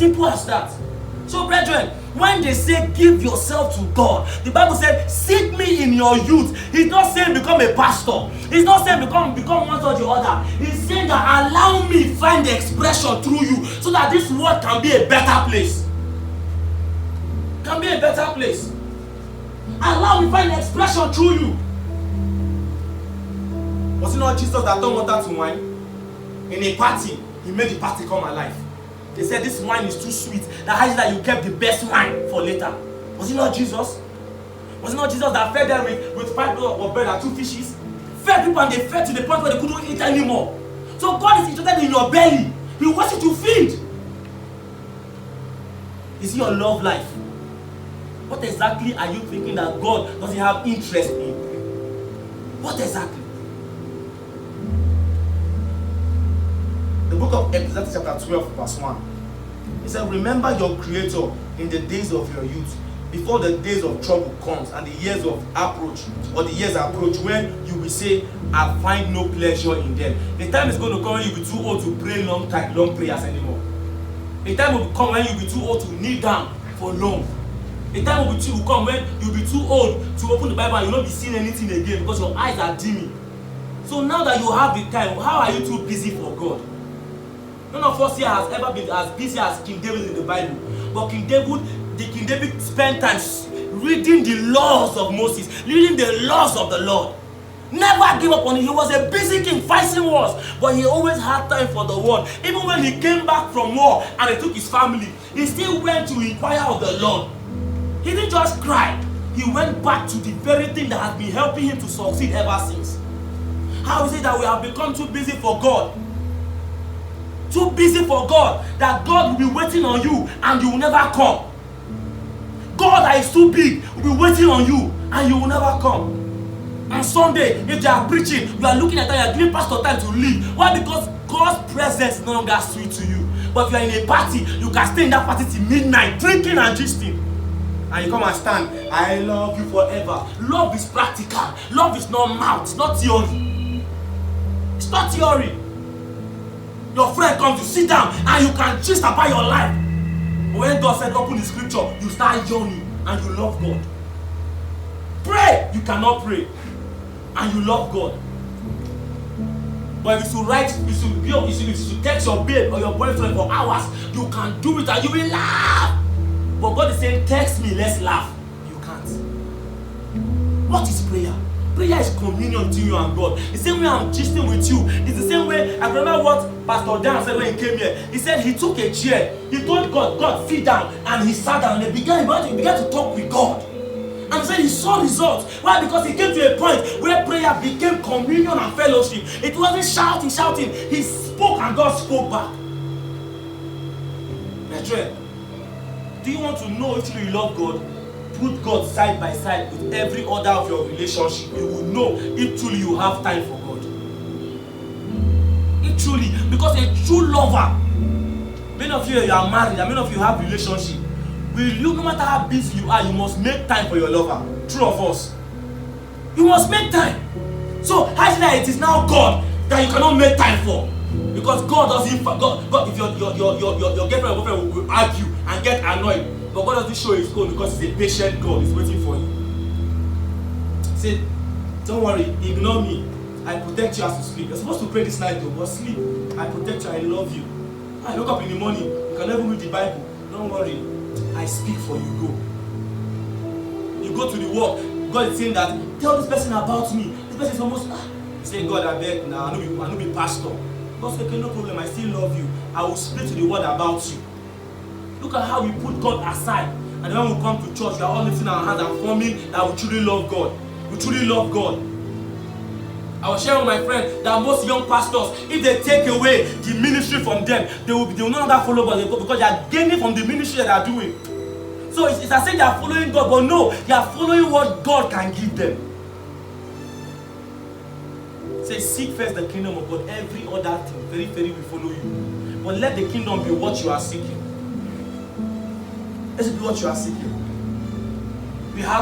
Simple as that. So, brethren, when they say give yourself to God, the Bible said, seek me in your youth. He's not saying become a pastor. He's not saying become one or the other. He's saying that allow me find the expression through you so that this world can be a better place. Can be a better place. Allow me find the expression through you. Was it not Jesus that turned water to wine? In a party, he made the party come alive. They said this wine is too sweet. That how is that you kept the best wine for later? Was it not Jesus? Was it not Jesus that fed them with 5 loaves of bread and 2 fishes? Fed people and they fed to the point where they couldn't eat anymore. So God is interested in your belly. He wants you to feed. Is it your love life? What exactly are you thinking that God doesn't have interest in? What exactly? The book of Ecclesiastes chapter 12 verse 1. It said, remember your Creator in the days of your youth, before the days of trouble comes and the years of approach, or the years approach when you will say, I find no pleasure in them. The time is going to come when you'll be too old to pray long prayers anymore. The time will come when you'll be too old to kneel down for long. The time will come when you'll be too old to open the Bible and you'll not be seeing anything again because your eyes are dimming. So now that you have the time, how are you too busy for God? None of us here has ever been as busy as King David in the Bible. But King David spent time reading the laws of Moses, reading the laws of the Lord. Never give up on it. He was a busy king fighting wars, but he always had time for the word. Even when he came back from war and he took his family, he still went to inquire of the Lord. He didn't just cry. He went back to the very thing that has been helping him to succeed ever since. How is it that we have become too busy for God? Too busy for God, that God will be waiting on you and you will never come. God that is too big will be waiting on you and you will never come. On Sunday, if they are preaching, you are looking at that, you are giving pastor time to leave. Why? Because God's presence is no longer sweet to you. But if you are in a party, you can stay in that party till midnight, drinking and gisting. And you come and stand, I love you forever. Love is practical. Love is not mouth, it's not theory. It's not theory. Your friend comes, you sit down and you can gist about your life. But when God said open the scripture, you start yawning and you love God. Pray, you cannot pray and you love God. But if you should text your babe or your boyfriend for hours, you can do it and you will laugh. But God is saying, text me, let's laugh. You can't. What is prayer? Prayer is communion to you and God. The same way I'm gisting with you. It's the same way. I remember what Pastor Dan said when he came here. He said he took a chair. He told God, God, sit down. And he sat down and he began to talk with God. And he said he saw results. Why? Because he came to a point where prayer became communion and fellowship. It wasn't shouting. He spoke and God spoke back. Brethren, do you want to know if you love God? Put God side by side with every other of your relationship. You will know if truly you have time for God. If truly, because a true lover, many of you are married and many of you have relationship. Will you, no matter how busy you are, you must make time for your lover. True of us. You must make time. So how is it that it is now God that you cannot make time for? Because God doesn't. God, if your girlfriend or boyfriend will argue and get annoyed. But God doesn't show his own because he's a patient God. He's waiting for you. Say, don't worry, ignore me. I protect you as you sleep. You're supposed to pray this night though, but sleep. I protect you, I love you. I wake up in the morning, you can never read the Bible. Don't worry, I speak for you, go. You go to the work, God is saying that, tell this person about me. This person is almost, you say, God, I beg, now I know be pastor. God said, okay, no problem, I still love you. I will speak to the word about you. Look at how we put God aside. And then when we come to church, we are all lifting our hands and forming that we truly love God. We truly love God. I was sharing with my friend that most young pastors, if they take away the ministry from them, they will no longer follow God because they are gaining from the ministry that they are doing. So it's as if they are following God, but no, they are following what God can give them. Say, seek first the kingdom of God. Every other thing, very, very will follow you. But let the kingdom be what you are seeking. Let's be what you are seeking. We have